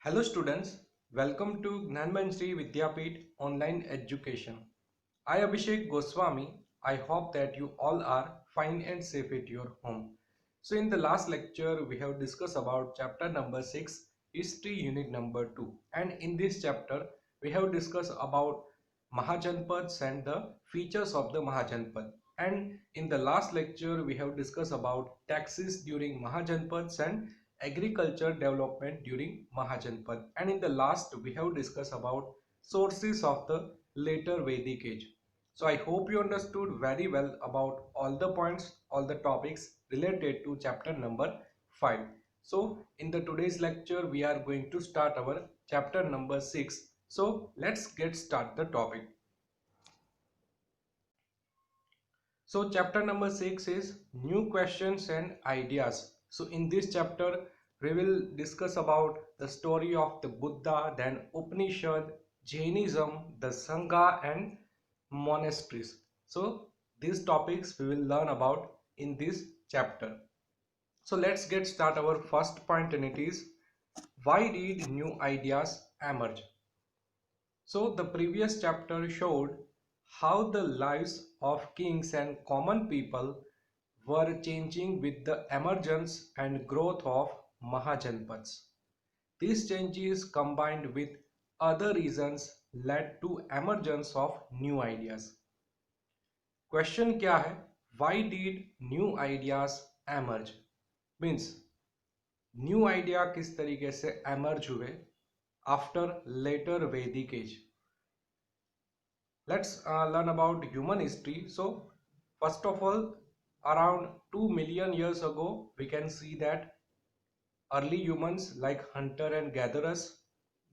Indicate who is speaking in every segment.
Speaker 1: Hello students, welcome to Gnanmanjri Vidyapeeth Online Education. I Abhishek Goswami. I hope that you all are fine and safe at your home. So in the last lecture we have discussed about chapter number 6, History unit number 2, and in this chapter we have discussed about Mahajanpads and the features of the Mahajanpad. And in the last lecture we have discussed about taxes during Mahajanpads and agriculture development during Mahajanpad, and in the last we have discussed about sources of the later Vedic age. So I hope you understood very well about all the points, all the topics related to chapter number 5. So in the today's lecture we are going to start our chapter number 6. So let's get start the topic. So chapter number 6 is new questions and ideas. So in this chapter we will discuss about the story of the Buddha, then Upanishad, Jainism, the Sangha and monasteries. So these topics we will learn about in this chapter. So let's get start our first point, and it is, why did new ideas emerge? So the previous chapter showed how the lives of kings and common people were changing with the emergence and growth of Mahajanpads. These changes combined with other reasons led to emergence of new ideas. Question क्या है? Why did new ideas emerge? Means new idea किस तरीके से emerge हुए after later Vedic age. Let's learn about human history. So first of all, around 2 million years ago we can see that early humans like hunter and gatherers.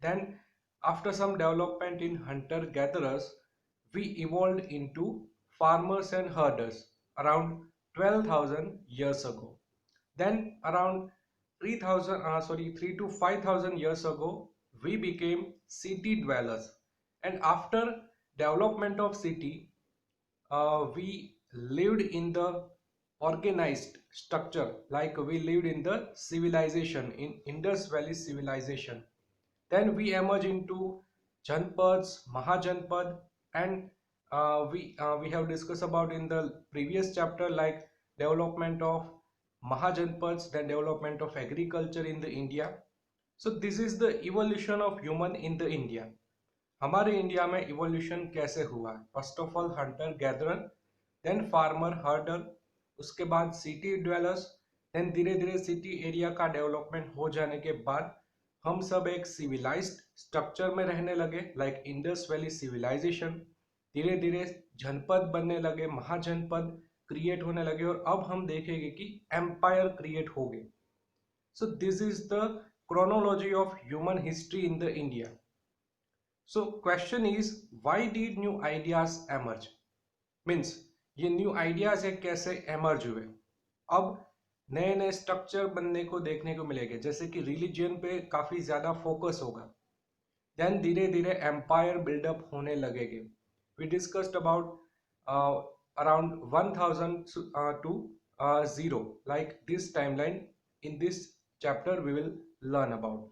Speaker 1: Then after some development in hunter gatherers, we evolved into farmers and herders around 12,000 years ago. Then around 3 to 5,000 years ago we became city dwellers, and after development of city, we lived in the organized structure, like we lived in the civilization in Indus Valley civilization. Then we emerge into Janpads, Mahajanpad, and we have discussed about in the previous chapter, like development of Mahajanpads, then development of agriculture in the India. So this is the evolution of human in the India. हमारे India में evolution कैसे हुआ है? First of all hunter gatherer, then farmer herder, उसके बाद city dwellers, then धीरे धीरे city area का डेवलपमेंट हो जाने के बाद हम सब एक सिविलाइज्ड स्ट्रक्चर में रहने लगे, लाइक इंडस वैली सिविलाइजेशन. धीरे धीरे जनपद बनने लगे, महाजनपद क्रिएट होने लगे, और अब हम देखेंगे कि एम्पायर क्रिएट हो गए. So this is the chronology of human history in the India. So question is, why did new ideas emerge? Means ये new ideas है कैसे emerge हुए? अब नए नए स्ट्रक्चर बनने को देखने को मिलेंगे, जैसे कि रिलीजियन पे काफी ज्यादा फोकस होगा. देन धीरे धीरे एम्पायर बिल्डअप होने लगेंगे. We discussed about around 1000 to 0, like this timeline. In this chapter we will learn about.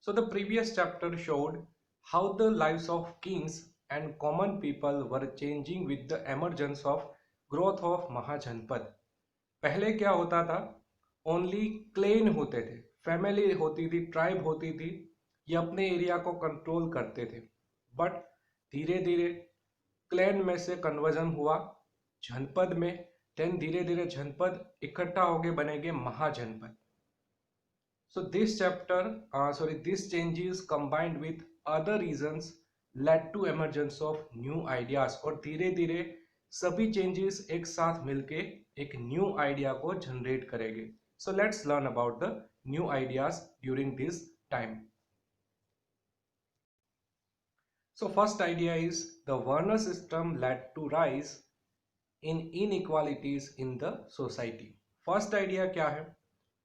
Speaker 1: So the previous chapter showed how the lives of kings and common people were changing with the emergence of growth of Mahajanpad. पहले क्या होता था? Only Klein होते थे, family होती थी, tribe होती थी, ये अपने एरिया को कंट्रोल करते थे. बट धीरे धीरे क्लैन में से कन्वर्जन हुआ जनपद में. देन धीरे धीरे जनपद इकट्ठा होके बनेंगे महाजनपद. So these changes combined with other reasons led to emergence of new ideas, और धीरे धीरे सभी changes एक साथ मिलके एक new idea को generate करेंगे. So let's learn about the new ideas during this time. So first idea is, the Varna system led to rise in inequalities in the society. First idea क्या है?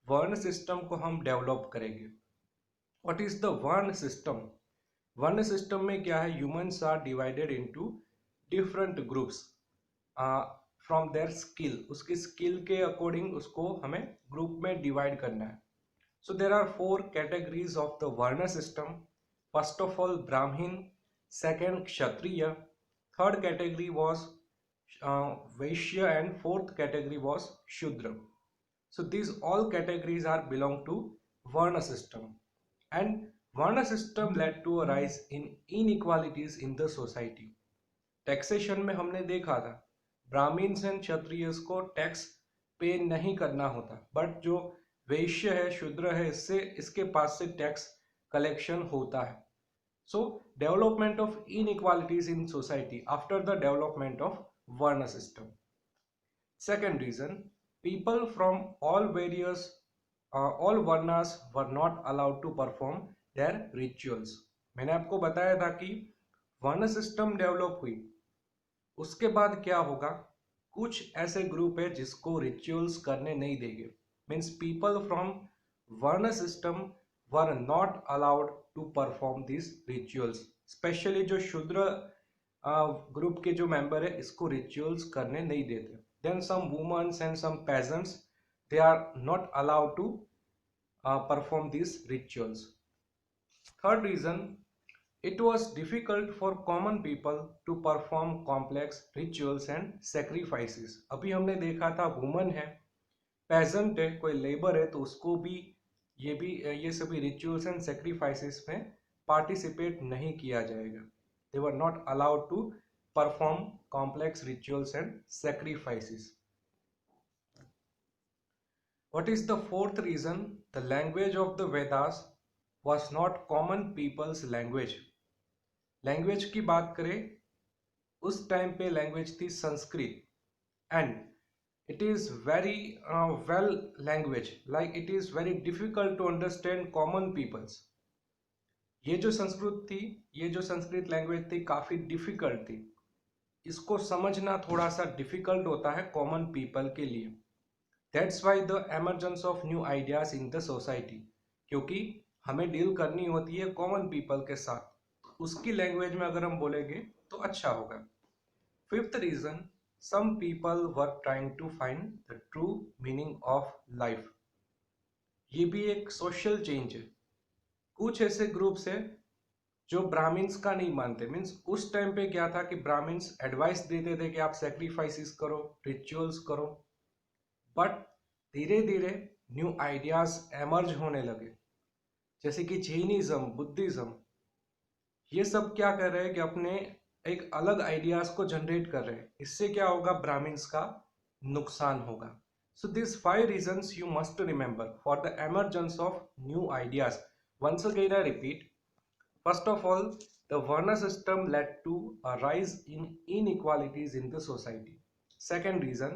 Speaker 1: वर्ण system को हम develop करेंगे. What is the varna system? Varna system में क्या है? Humans are divided into different groups from their skill. उसकी स्किल के अकॉर्डिंग उसको हमें ग्रुप में डिवाइड करना है. So there are four categories of the Varna system. First of all, Brahmin, second Kshatriya, third category was Vaishya, and fourth category was Shudra. So these all categories are belong to Varna system, and Varna system led to a rise in inequalities in the society. Taxation में हमने देखा था Brahmins and Kshatriyas को tax पे नहीं करना होता, but जो वैश्य है, शूद्र है, इससे इसके पास से टैक्स कलेक्शन होता है. सो development of inequalities in society after the development of वर्ण system. Second reason, people from all varnas were not allowed to perform their rituals. मैंने आपको बताया था कि वर्ण सिस्टम डेवलप हुई, उसके बाद क्या होगा, कुछ ऐसे ग्रुप है जिसको रिचुअल्स करने नहीं देंगे. Means people from varna system were not allowed to perform this rituals. Specially जो शूद्र ग्रुप के जो मेंबर है इसको रिचुअल्स करने नहीं देते. Then some women and some peasants, they are not allowed to perform these rituals. Third reason, it was difficult for common people to perform complex rituals and sacrifices. अभी हमने देखा था वुमन है, peasant है, कोई लेबर है, तो उसको भी ये सभी rituals and sacrifices में participate नहीं किया जाएगा. They were not allowed to perform complex rituals and sacrifices. What is the fourth reason? The language of the Vedas was not common people's language. Language की बात करें, उस टाइम पे language थी Sanskrit, and it is very well language, like it is very difficult to understand common peoples. ये जो संस्कृत थी, ये जो संस्कृत लैंग्वेज थी, काफी डिफिकल्ट थी. इसको समझना थोड़ा सा डिफिकल्ट होता है कॉमन पीपल के लिए. That's why the emergence of new ideas in the society, क्योंकि हमें डील करनी होती है कॉमन पीपल के साथ, उसकी लैंग्वेज में अगर हम बोलेंगे तो अच्छा होगा. Fifth reason, some people were trying to find the true meaning of life. ये भी एक सोशल चेंज है. कुछ ऐसे ग्रुप्स है जो ब्राह्मण्स का नहीं मानते. मीन्स उस टाइम पे क्या था कि ब्राह्मण्स एडवाइस देते थे कि आप सेक्रीफाइसेस करो, रिचुअल्स करो, बट धीरे धीरे न्यू आइडियाज एमर्ज होने लगे, जैसे कि जैनिज्म, बुद्धिज्म, ये सब क्या कर रहे हैं कि अपने एक अलग आइडियाज को जनरेट कर रहे हैं. इससे क्या होगा, ब्राह्मण्स का नुकसान होगा. So this 5 reasons you must remember for the emergence of new ideas. Once again I repeat. First of all, the Varna system led to a rise in inequalities in the society. Second reason,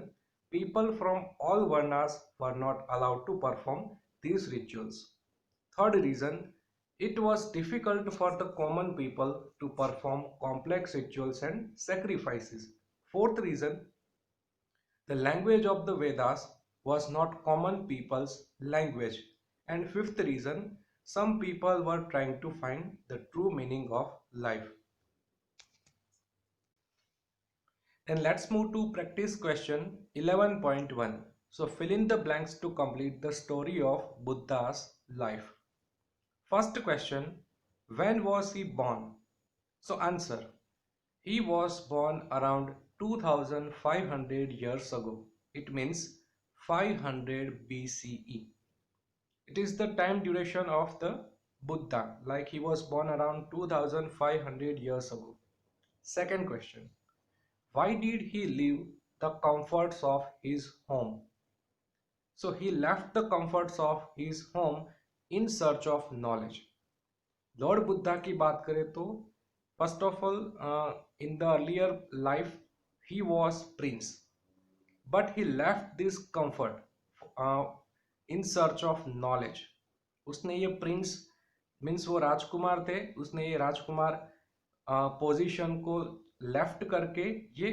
Speaker 1: people from all Varnas were not allowed to perform these rituals. Third reason, it was difficult for the common people to perform complex rituals and sacrifices. Fourth reason, the language of the Vedas was not common people's language. And fifth reason, some people were trying to find the true meaning of life. Then let's move to practice question 11.1. So fill in the blanks to complete the story of Buddha's life. First question, when was he born? So answer, he was born around 2500 years ago. It means 500 BCE. It is the time duration of the Buddha, like he was born around 2500 years ago. Second question, why did he leave the comforts of his home? So he left the comforts of his home in search of knowledge. Lord Buddha की बात करें तो first of all in the earlier life he was prince, but he left this comfort in search of knowledge. उसने ये Prince means वो राजकुमार थे, उसने ये राजकुमार पोजीशन को लेफ्ट करके ये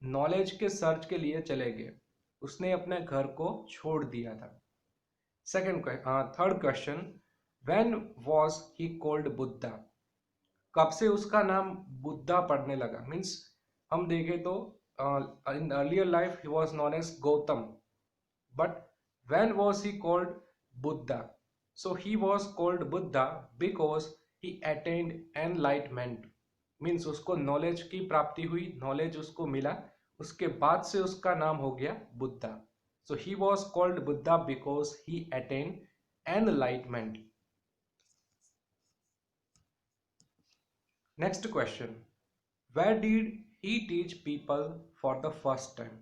Speaker 1: नॉलेज के सर्च के लिए चले गए. उसने अपने घर को छोड़ दिया था. Third question, when was he called Buddha? कब से उसका नाम बुद्धा पड़ने लगा? मीन्स हम देखें तो in earlier life he was known as Gautam, but when was he called Buddha? So he was called Buddha because he attained enlightenment. Means उसको नॉलेज की प्राप्ति हुई, नॉलेज उसको मिला, उसके बाद से उसका नाम हो गया Buddha. So he was called Buddha because he attain enlightenment. Next question, where did he teach people for the first time?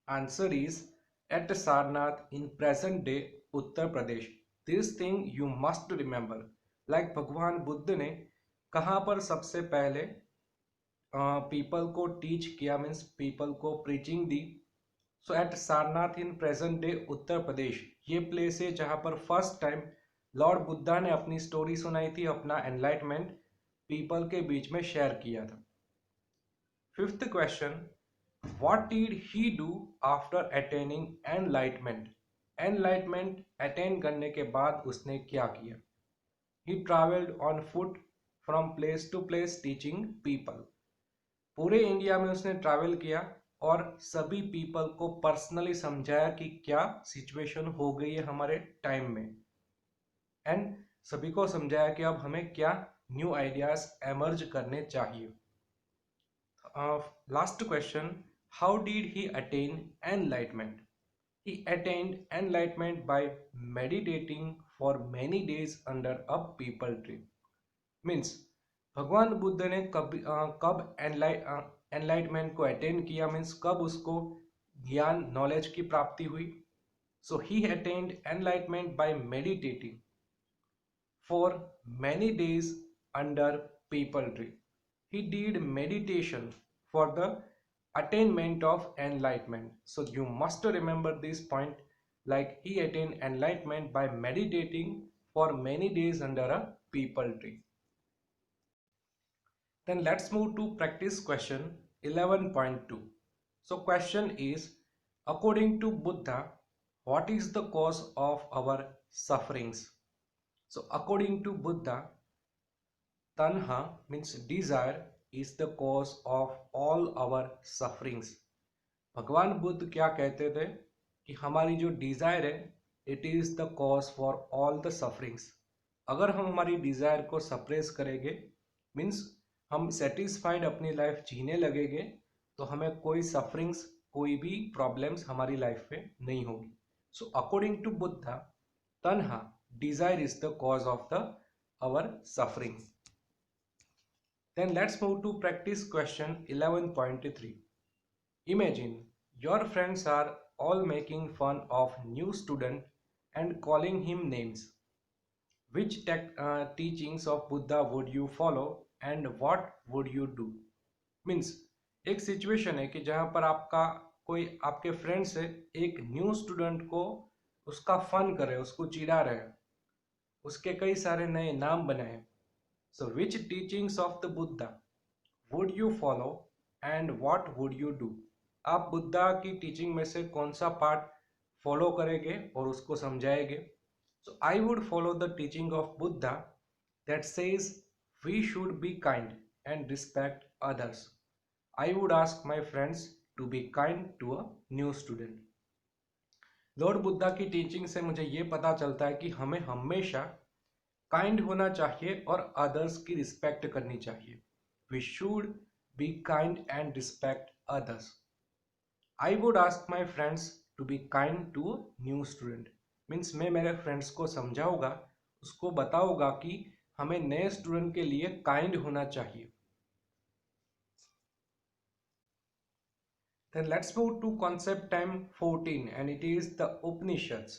Speaker 1: Answer is at Sarnath in present day Uttar Pradesh. This thing you must remember. Like भगवान बुद्ध ने कहाँ पर सबसे पहले people को teach किया, means people को preaching दी? So at Sarnath in present day Uttar Pradesh, ये प्लेस है जहाँ पर फर्स्ट टाइम लॉर्ड बुद्धा ने अपनी स्टोरी सुनाई थी, अपना एनलाइटमेंट पीपल के बीच में शेयर किया था. Fifth question, what did he do after attaining enlightenment? Enlightenment attain करने के बाद उसने क्या किया? He travelled on foot from place to place teaching people. पूरे इंडिया में उसने ट्रैवल किया और सभी पीपल को पर्सनली समझाया कि क्या सिचुएशन हो गई है हमारे टाइम में, एंड सभी को समझाया कि अब हमें क्या न्यू आइडियाज एमर्ज करने चाहिए. Last question, how did he attain enlightenment? He attend enlightenment by meditating for many days under a peepal tree. Means भगवान बुद्ध ने कब एनलाइटमेंट को अटेन किया, मीन्स कब उसको ज्ञान नॉलेज की प्राप्ति हुई? So he attend enlightenment by meditating for many days under peepal tree. He did meditation for the attainment of enlightenment. So you must remember this point, like he attained enlightenment by meditating for many days under a peepal tree. Then let's move to practice question 11.2. So question is, according to Buddha, what is the cause of our sufferings? So according to Buddha, tanha means desire is the cause of all our sufferings. भगवान बुद्ध क्या कहते थे कि हमारी जो Dzire है, it is the cause for all the sufferings. अगर हम हमारी डिजायर को सप्रेस करेंगे, मीन्स हम सेटिस्फाइड अपनी लाइफ जीने लगेंगे, तो हमें कोई सफरिंग्स, कोई भी प्रॉब्लम्स हमारी लाइफ में नहीं होगी. सो अकॉर्डिंग टू बुद्धा, तन्हा desire is the cause of the our suffering. Then let's move to practice question 11.3. Imagine your friends are all making fun of new student and calling him names. Which teachings of Buddha would you follow and what would you do? Means एक situation है कि जहाँ पर आपका कोई आपके friends है, एक न्यू स्टूडेंट को उसका फन करे, उसको चिढ़ा रहे, उसके कई सारे नए नाम बनाए. So which teachings of the Buddha would you follow and what would you do? आप बुद्धा की टीचिंग में से कौन सा पार्ट फॉलो करेंगे और उसको समझाएंगे? So I would follow the teaching of Buddha that says we should be kind and respect others. I would ask my friends to be kind to a new student. Lord Buddha की teaching से मुझे ये पता चलता है कि हमें हमेशा काइंड होना चाहिए और अदर्स की रिस्पेक्ट करनी चाहिए. We should be kind and respect others. I would ask my friends to be kind to new student. Means मैं मेरे फ्रेंड्स को समझाऊंगा, उसको बताऊंगा कि हमें नए स्टूडेंट के लिए काइंड होना चाहिए. Then let's move to concept time 14 and it is the Upanishads.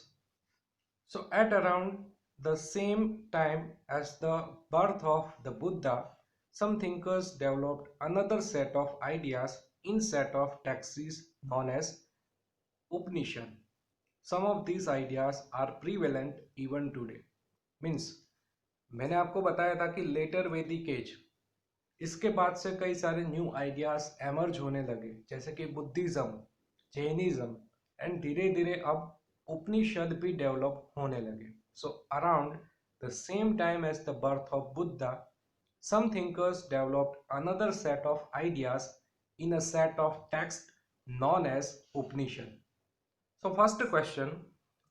Speaker 1: So at around the same time as the birth of the Buddha, some thinkers developed another set of ideas in set of texts known as Upanishad. Some of these ideas are prevalent even today. Means मैंने आपको बताया था कि letter वैदिक as, इसके बाद से कई सारे न्यू आइडियाज एमर्ज होने लगे, जैसे कि बुद्धिज्म, जैनिज्म, एंड धीरे धीरे अब उपनिषद भी डेवलप होने लगे. So around the same time as the birth of Buddha, some thinkers developed another set of ideas in a set of texts known as Upanishad. So first question,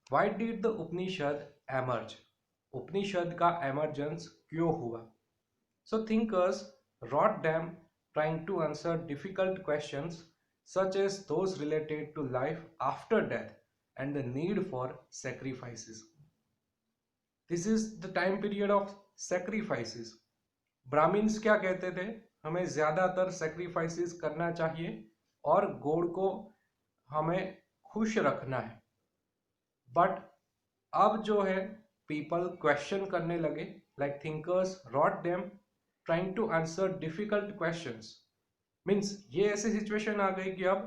Speaker 1: why did the Upanishad emerge? उपनिषद का emergence क्यों हुआ. So thinkers wrote them trying to answer difficult questions such as those related to life after death and the need for sacrifices. This is the time period of sacrifices. Brahmans क्या कहते थे, हमें ज्यादातर sacrifices करना चाहिए और गॉड को हमें खुश रखना है. बट अब जो है पीपल क्वेश्चन करने लगे, like thinkers wrote them trying to answer difficult questions. Means ये ऐसी सिचुएशन आ गई कि अब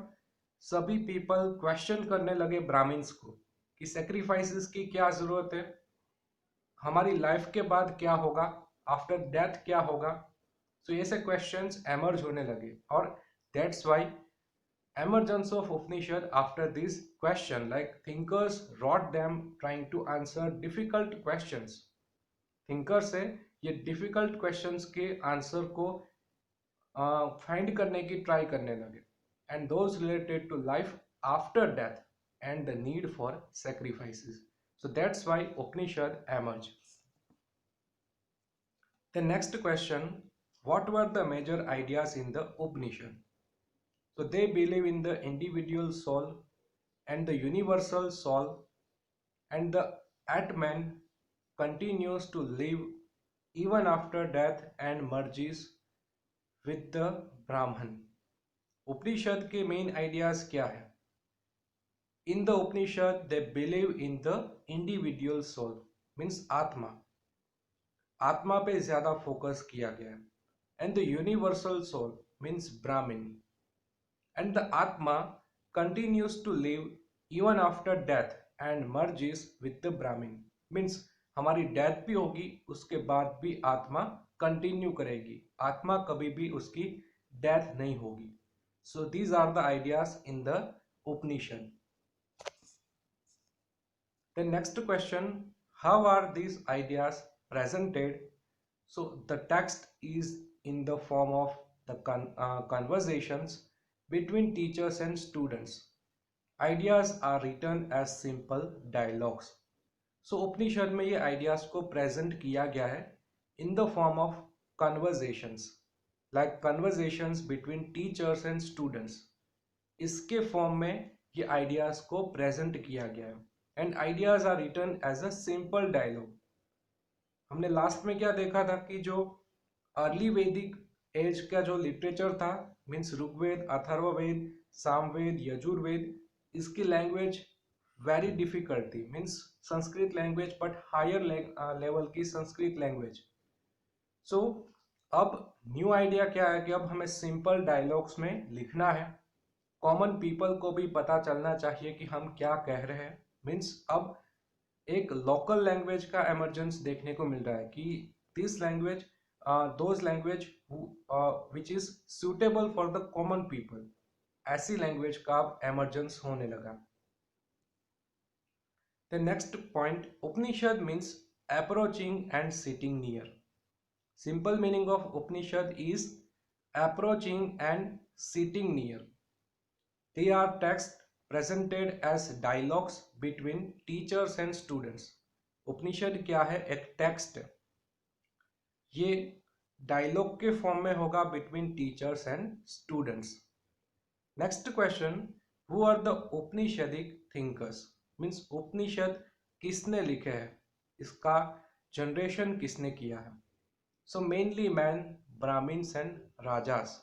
Speaker 1: सभी पीपल क्वेश्चन करने लगे ब्राह्मण्स को कि सेक्रीफाइसेस की क्या जरूरत है, हमारी लाइफ के बाद क्या होगा, आफ्टर डेथ क्या होगा. सो ऐसे क्वेश्चंस एमर्ज होने लगे और that's why emergence of Upanishad after this question, like thinkers wrote them trying to answer difficult questions. thinkers से ये difficult questions के answer को find करने की try करने लगे, and those related to life after death and the need for sacrifices. So that's why Upanishad emerged. The next question, what were the major ideas in the Upanishad? So they believe in the individual soul and the universal soul, and the Atman continues to live even after death and merges with the Brahman. Upanishad के main ideas क्या है? In the Upanishad they believe in the individual soul, means आत्मा. आत्मा पे ज़्यादा focus किया गया है. And the universal soul means Brahmin. And the Atma continues to live even after death and merges with the Brahmin. Means हमारी death भी होगी, उसके बाद भी आत्मा कंटिन्यू करेगी, आत्मा कभी भी उसकी डेथ नहीं होगी. So these are the ideas in the Upanishad. The next question, how are these ideas presented? So the text is in the form of the conversations between teachers and students. Ideas are written as simple dialogues. So उपनिषद में ये ideas को present किया गया है in the form of conversations, like conversations between teachers and students. इसके form में ये ideas को present किया गया है, and ideas are written as a simple dialogue. हमने लास्ट में क्या देखा था कि जो अर्ली वैदिक एज का जो लिटरेचर था, मीन्स ऋग्वेद, अथर्ववेद, सामवेद, यजुर्वेद, इसकी लैंग्वेज वेरी डिफिकल्ट थी, means Sanskrit language, but higher level की संस्कृत लैंग्वेज. सो अब न्यू आइडिया क्या है कि अब हमें सिंपल डायलॉग्स में लिखना है, कॉमन पीपल को भी पता चलना चाहिए कि हम क्या कह रहे हैं. मीन्स अब एक लोकल लैंग्वेज का एमर्जेंस देखने को मिल रहा है कि this language, those language which is suitable for the common people, ऐसी लैंग्वेज का अब एमर्जेंस होने लगा. The next point, Upanishad means approaching and sitting near. Simple meaning of Upanishad is approaching and sitting near. They are text presented as dialogues between teachers and students. Upanishad क्या है? एक text है, ये डायलॉग के फॉर्म में होगा between teachers and students. Next question, who are the Upanishadic thinkers. Means Upanishad किसने लिखे हैं, इसका जनरेशन किसने किया है. So mainly man, Brahmins and rajas.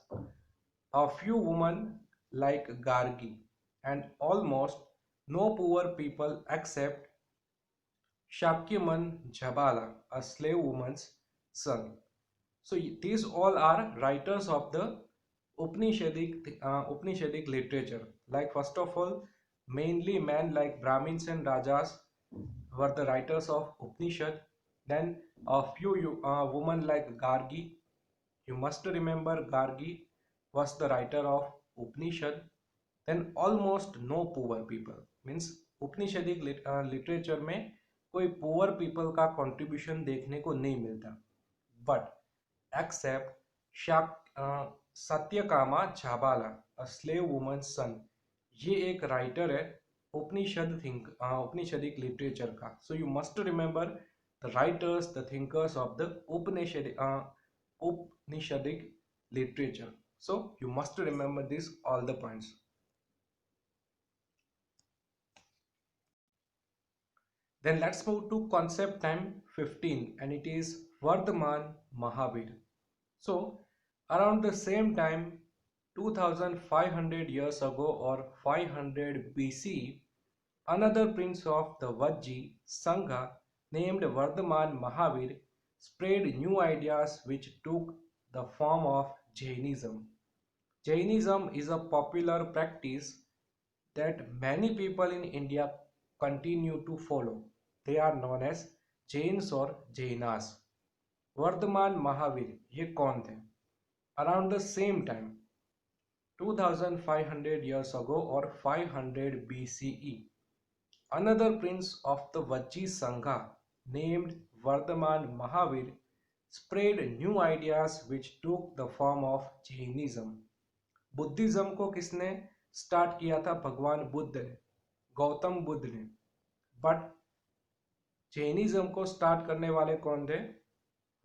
Speaker 1: A few woman like Gargi, and almost no poor people except Shakyaman Jhabala, a slave woman's son. So these all are writers of the Upanishadic literature. Like first of all, mainly men like Brahmins and Rajas were the writers of Upanishad. Then a few women like Gargi. You must remember Gargi was the writer of Upanishad. Then almost no poor people, means Upanishadic literature में कोई poor people का contribution देखने को नहीं मिलता. But except Satyakama Jabala, a slave woman son, ये एक writer है उपनिषदिक लिटरेचर का. So you must remember the writers, the thinkers of the Upanishadic literature. So you must remember this all the points. Then let's move to concept time 15, and it is Vardhaman Mahavir. So around the same time, 2500 years ago or 500 BC, another prince of the Vajji Sangha named Vardhaman Mahavir spread new ideas which took the form of Jainism. Jainism is a popular practice that many people in India continue to follow. They are known as Jains or Jainas. Vardhaman Mahavir ये कौन थे? Around the same time, 2500 years ago or 500 BCE, another prince of the Vajji Sangha named Vardhaman Mahavir spread new ideas which took the form of Jainism. Buddhism को किसने start किया था? भगवान बुद्ध ने, गौतम बुद्ध ने. बट जैनिज्म को स्टार्ट करने वाले कौन थे?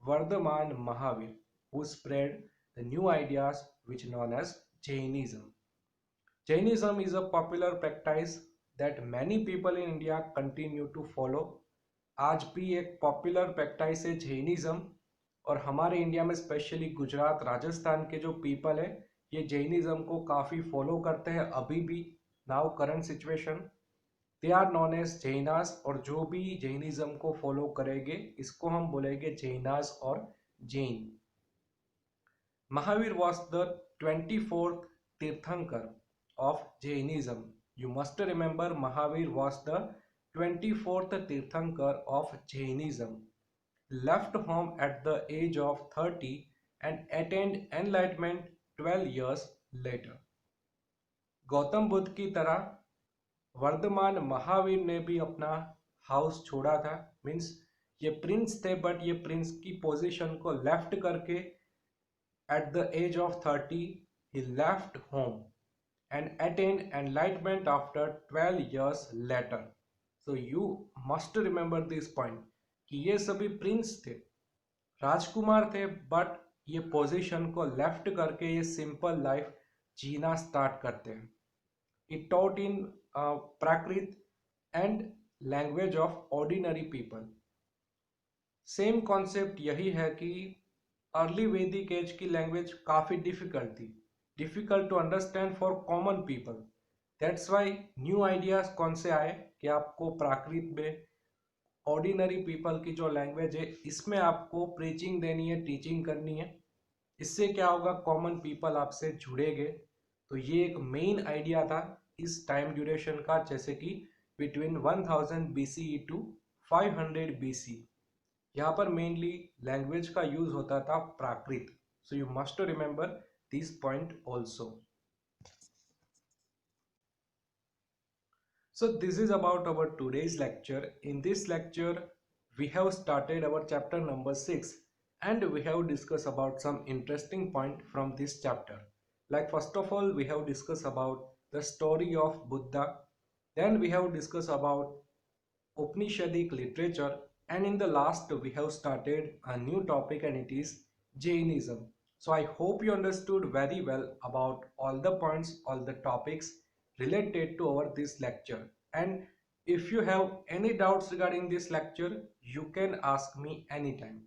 Speaker 1: Vardhaman Mahavir, who spread the new ideas which known as Jainism. Jainism is a popular practice that many people in India continue to follow. आज भी एक पॉपुलर प्रैक्टिस है जैनिज्म, और हमारे इंडिया में स्पेशली गुजरात राजस्थान के जो पीपल है ये जैनिज्म को काफ़ी फॉलो करते हैं अभी भी. Now current situation they are known as Jainas, और जो भी जैनिज्म को फॉलो करेंगे इसको हम बोलेंगे जैनास और Jain. Mahavir was the 24th तीर्थंकर of Jainism. You must remember Mahavir was the 24th तीर्थंकर of Jainism. Left home at the age of 30 and attained enlightenment 12 years later. Gautam Buddha की तरह वर्धमान महावीर ने भी अपना हाउस छोड़ा था. मीन्स ये प्रिंस थे बट ये प्रिंस की पोजीशन को लेफ्ट करके एट द एज ऑफ 30 ही left home and attend enlightenment after 12 years later. So you must remember this point कि ये सभी प्रिंस थे, राजकुमार थे, बट ये पोजीशन को लेफ्ट करके ये सिंपल लाइफ जीना स्टार्ट करते हैं. It taught in Prakrit and language of ordinary people. Same concept यही है कि अर्ली वैदिक एज की लैंग्वेज काफ़ी डिफिकल्ट थी, difficult to understand for common people. That's why new ideas कौन से आए कि आपको प्राकृत में ऑर्डिनरी पीपल की जो लैंग्वेज है इसमें आपको प्रीचिंग देनी है, टीचिंग करनी है. इससे क्या होगा? कॉमन पीपल आपसे जुड़ेंगे. तो ये एक मेन आइडिया था इस टाइम ड्यूरेशन का, जैसे कि बिटवीन 1000 BCE टू 500 BC. यहाँ पर मेनली लैंग्वेज का यूज होता था Prakrit. So you must remember this point also. So this is about our today's lecture. In this lecture, we have started our chapter number 6 and we have discussed about some interesting point from this chapter. Like first of all, we have discussed about the story of Buddha. Then we have discussed about Upanishadic literature, and in the last we have started a new topic and it is Jainism. So I hope you understood very well about all the points, all the topics related to our this lecture. And if you have any doubts regarding this lecture, you can ask me anytime.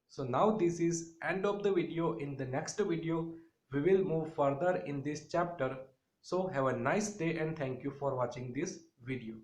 Speaker 1: So now this is end of the video. In the next video we will move further in this chapter. So have a nice day and thank you for watching this video.